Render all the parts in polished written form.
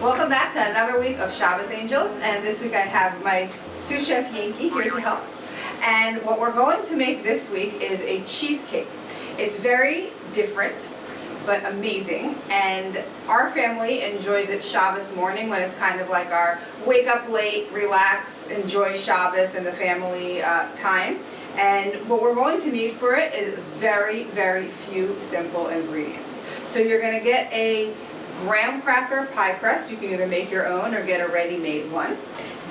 Welcome back to another week of Shabbos Angels, and this week I have my sous chef Yankee here to help. And what we're going to make this week is a cheesecake. It's very different, but amazing, and our family enjoys it Shabbos morning when it's kind of like our wake up late, relax, enjoy Shabbos and the family time. And what we're going to need for it is very, very few simple ingredients. So you're going to get a graham cracker pie crust. You can either make your own or get a ready-made one.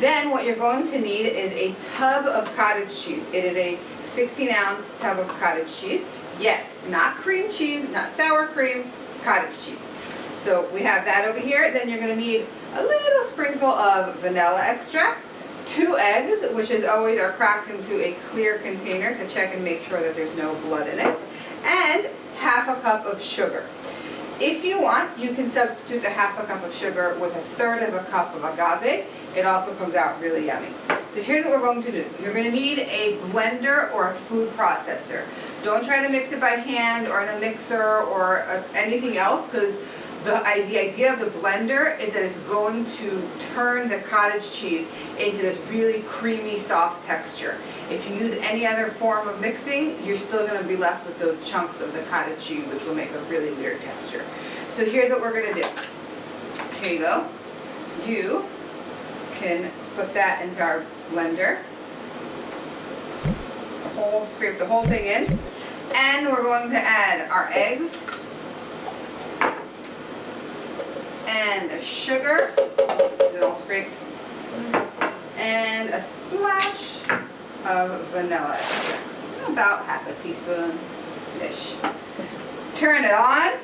Then what you're going to need is a tub of cottage cheese. It is a 16-ounce tub of cottage cheese. Yes, not cream cheese, not sour cream, cottage cheese. So we have that over here. Then you're going to need a little sprinkle of vanilla extract, 2 eggs, which is always are cracked into a clear container to check and make sure that there's no blood in it, and half a cup of sugar. If you want, you can substitute the half a cup of sugar with 1/3 of a cup of agave. It also comes out really yummy. So here's what we're going to do. You're going to need a blender or a food processor. Don't try to mix it by hand or in a mixer or anything else, because the idea of the blender is that it's going to turn the cottage cheese into this really creamy, soft texture. If you use any other form of mixing, you're still going to be left with those chunks of the cottage cheese, which will make a really weird texture. So here's what we're going to do. Here you go. You can put that into our blender. Scrape the whole thing in. And we're going to add our eggs and the sugar, it's all scraped, and a splash of vanilla extract, about half a teaspoon-ish. Turn it on,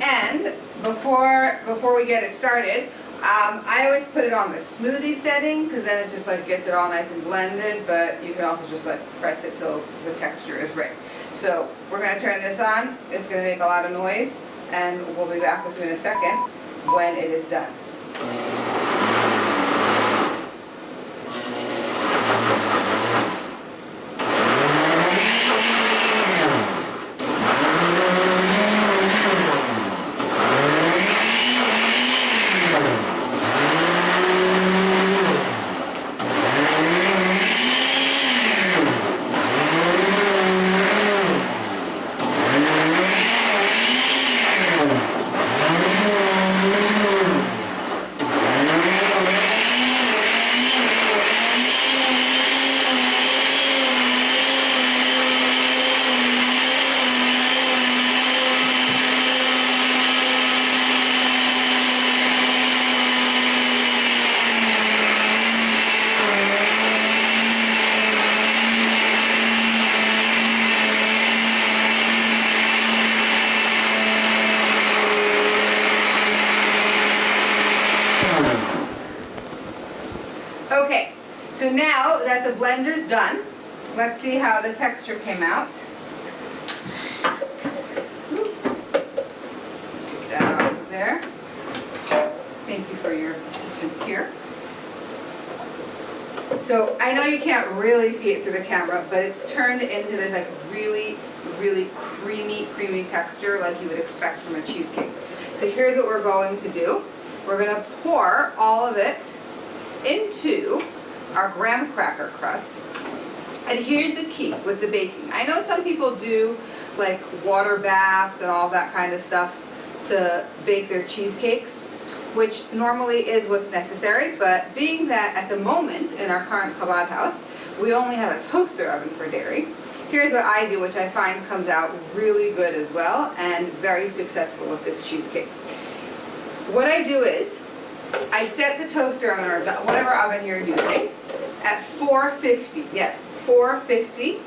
and before we get it started, I always put it on the smoothie setting, because then it just like gets it all nice and blended, but you can also just like press it till the texture is right. So we're going to turn this on. It's going to make a lot of noise, and we'll be back with you in a second when it is done. Okay, so now that the blender's done, let's see how the texture came out. Get that out of there. Thank you for your assistance here. So I know you can't really see it through the camera, but it's turned into this like really, really creamy texture like you would expect from a cheesecake. So here's what we're going to do. We're going to pour all of it into our graham cracker crust. And here's the key with the baking. I know some people do like water baths and all that kind of stuff to bake their cheesecakes, which normally is what's necessary, but being that at the moment in our current Chabad house, we only have a toaster oven for dairy, here's what I do, which I find comes out really good as well and very successful with this cheesecake. What I do is, I set the toaster oven, or whatever oven you're using, at 450. Yes, 450.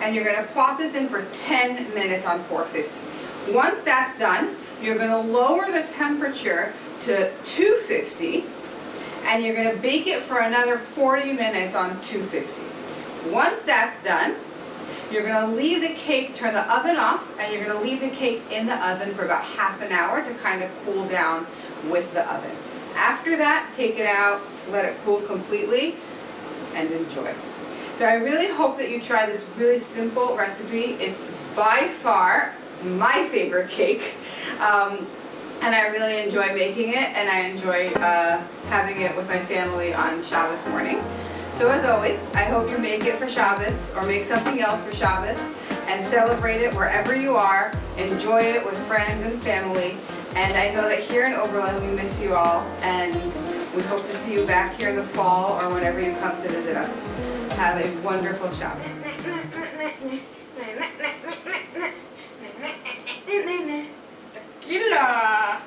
And you're going to plop this in for 10 minutes on 450. Once that's done, you're going to lower the temperature to 250, and you're going to bake it for another 40 minutes on 250. Once that's done, you're going to leave the cake, turn the oven off, and you're going to leave the cake in the oven for about half an hour to kind of cool down with the oven. After that, take it out, let it cool completely, and enjoy. So I really hope that you try this really simple recipe. It's by far my favorite cake. and I really enjoy making it, and I enjoy having it with my family on Shabbos morning. So as always, I hope you make it for Shabbos or make something else for Shabbos and celebrate it wherever you are. Enjoy it with friends and family. And I know that here in Oberlin we miss you all, and we hope to see you back here in the fall or whenever you come to visit us. Have a wonderful Shabbos. Tequila.